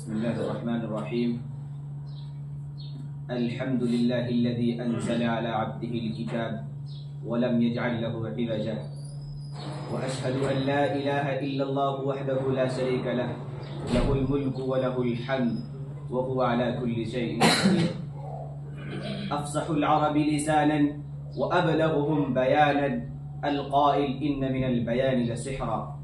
بسم الله الرحمن الرحيم. الحمد لله الذي أنزل على عبده الكتاب ولم يجعل له عوجا، وأشهد أن لا إله إلا الله وحده لا شريك له، له الملك وله الحمد وهو على كل شيء قدير. أفصح العرب لسانا وأبلغهم بيانا، القائل إن من البيان لسحرا.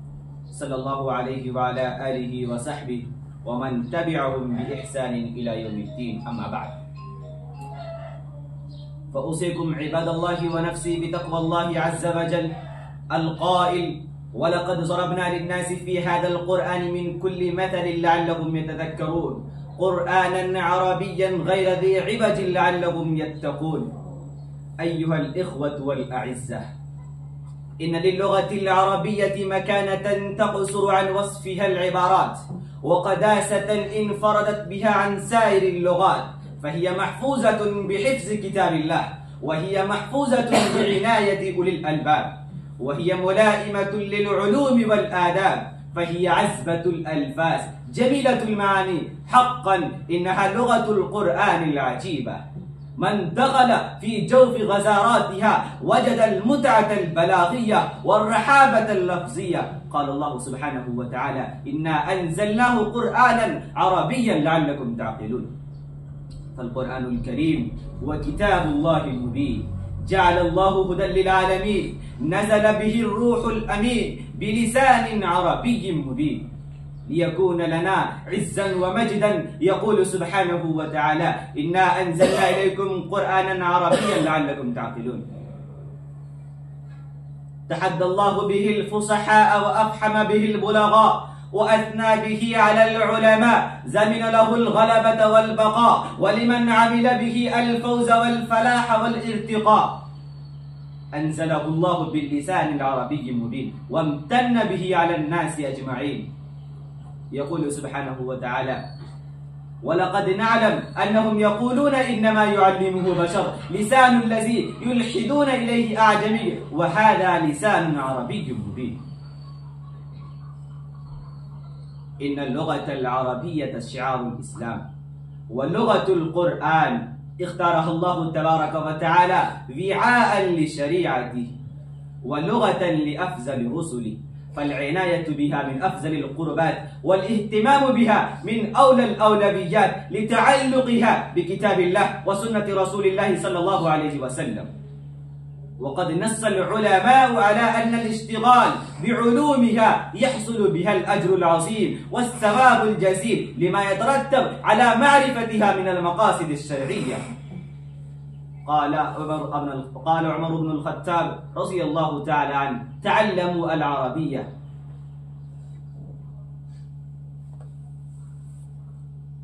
صلى الله عليه وعلى آله وصحبه ومن تبعهم بإحسان إلى يوم الدين، أما بعد، فأوصيكم عباد الله ونفسي بتقوى الله عز وجل، القائل: ولقد ضربنا للناس في هذا القرآن من كل مثل لعلهم يتذكرون، قرآنا عربيا غير ذي عوج لعلهم يتقون. أيها الإخوة والأعزة، إن للغة العربية مكانة تقصر عن وصفها العبارات، وقداسة انفردت بها عن سائر اللغات، فهي محفوظة بحفظ كتاب الله، وهي محفوظة بعناية أولي الألباب، وهي ملائمة للعلوم والآداب، فهي عذبة الألفاظ جميلة المعاني. حقا إنها لغة القرآن العجيبة، من دخل في جوف غزاراتها وجد المتعة البلاغية والرحابة اللفظية. قال الله سبحانه وتعالى: إنا أنزلناه قرآنا عربيا لعلكم تعقلون. فالقرآن الكريم هو كتاب الله المبين، جعل الله هدى للعالمين، نزل به الروح الأمين بلسان عربي مبين، ليكون لنا عزا ومجدا. يقول سبحانه وتعالى: إنا أنزلنا إليكم قرآنا عربيا لعلكم تعقلون. تحدى الله به الفصحاء وأفحم به البلغاء، وأثنى به على العلماء، زمن له الغلبة والبقاء، ولمن عمل به الفوز والفلاح والارتقاء. أنزله الله باللسان العربي المبين، وامتن به على الناس أجمعين. يقول سبحانه وتعالى: ولقد نعلم أنهم يقولون إنما يعلمه بشر، لسان الذي يلحدون إليه أعجمي، وهذا لسان عربي مبين. إن اللغة العربية شعار الإسلام، ولغة القرآن اختارها الله تبارك وتعالى وعاء لشريعته، ولغة لأفضل رسله، فالعناية بها من أفضل القربات، والاهتمام بها من أولى الأولويات، لتعلقها بكتاب الله وسنة رسول الله صلى الله عليه وسلم. وقد نص العلماء على أن الاشتغال بعلومها يحصل بها الأجر العظيم والثواب الجزيل، لما يترتب على معرفتها من المقاصد الشرعية. قال عمر بن الخطاب رضي الله تعالى عنه: تعلموا العربية.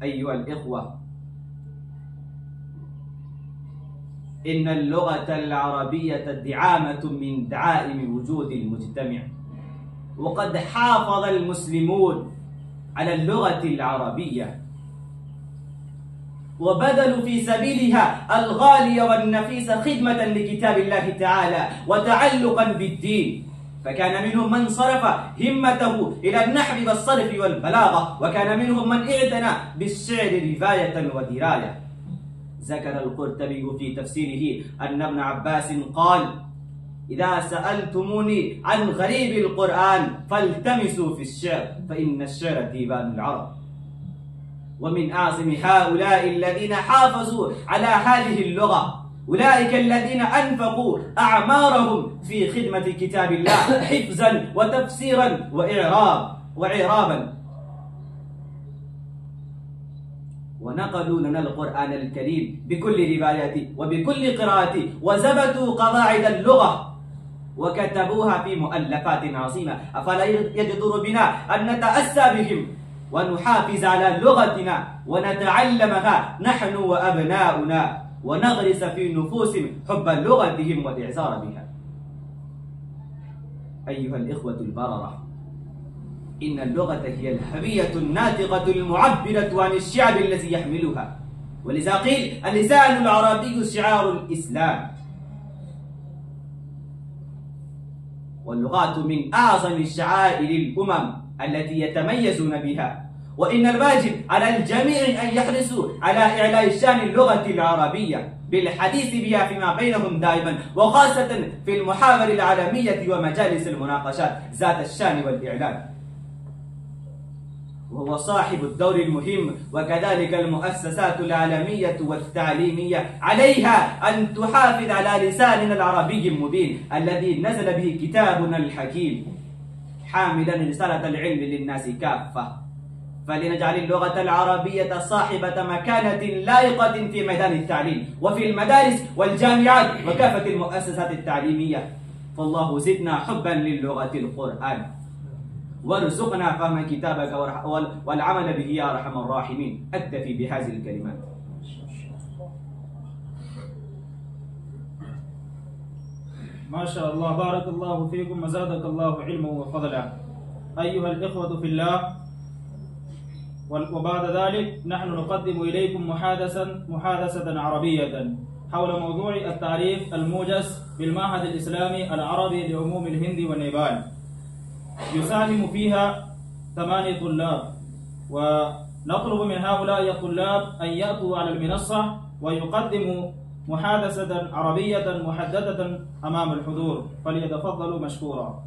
أيها الإخوة، إن اللغة العربية دعامة من دعائم وجود المجتمع، وقد حافظ المسلمون على اللغة العربية، وبذلوا في سبيلها الغالية والنفيسة خدمة لكتاب الله تعالى وتعلقا بالدين، فكان منهم من صرف همته إلى النحو والصرف والبلاغة، وكان منهم من اعتنى بالشعر رواية ودراية. ذكر القرطبي في تفسيره أن ابن عباس قال: إذا سألتموني عن غريب القرآن فالتمسوا في الشعر، فإن الشعر ديوان العرب. ومن أعظم هؤلاء الذين حافظوا على هذه اللغة أولئك الذين أنفقوا أعمارهم في خدمة كتاب الله حفظا وتفسيرا وإعرابا، ونقلوا لنا القرآن الكريم بكل روايته وبكل قراءته، وزبطوا قواعد اللغة وكتبوها في مؤلفات عظيمة. أفلا يجدر بنا أن نتأسى بهم ونحافظ على لغتنا ونتعلمها نحن وأبناؤنا، ونغرس في نفوسهم حب لغتهم والإعزار بها. أيها الإخوة البررة، إن اللغة هي الهوية الناطقة المعبرة عن الشعب الذي يحملها، ولذا قيل: اللسان العربي شعار الإسلام. واللغات من أعظم شعائر الأمم التي يتميزون بها، وإن الواجب على الجميع أن يحرصوا على إعلاء شأن اللغة العربية بالحديث بها فيما بينهم دائما، وخاصة في المحاور العالمية ومجالس المناقشات ذات الشأن والإعلان. وهو صاحب الدور المهم، وكذلك المؤسسات العالمية والتعليمية عليها أن تحافظ على لساننا العربي المبين الذي نزل به كتابنا الحكيم حاملا رسالة العلم للناس كافة. فلنجعل اللغة العربية صاحبة مكانة لائقة في ميدان التعليم وفي المدارس والجامعات وكافة المؤسسات التعليمية. فالله زدنا حبا للغة القرآن، وارزقنا فهم كتابك والعمل به يا أرحم الراحمين. أكتفي بهذه الكلمات. ما شاء الله، بارك الله فيكم وزادك الله علما وفضلا. أيها الإخوة في الله، وبعد ذلك نحن نقدم إليكم محادثة عربية حول موضوع التعريف الموجز بالمعهد الإسلامي العربي لعموم الهند والنيبال. يساهم فيها 8 طلاب، ونطلب من هؤلاء الطلاب أن يأتوا على المنصة ويقدموا محادثة عربية محددة أمام الحضور، فليتفضلوا مشكورا.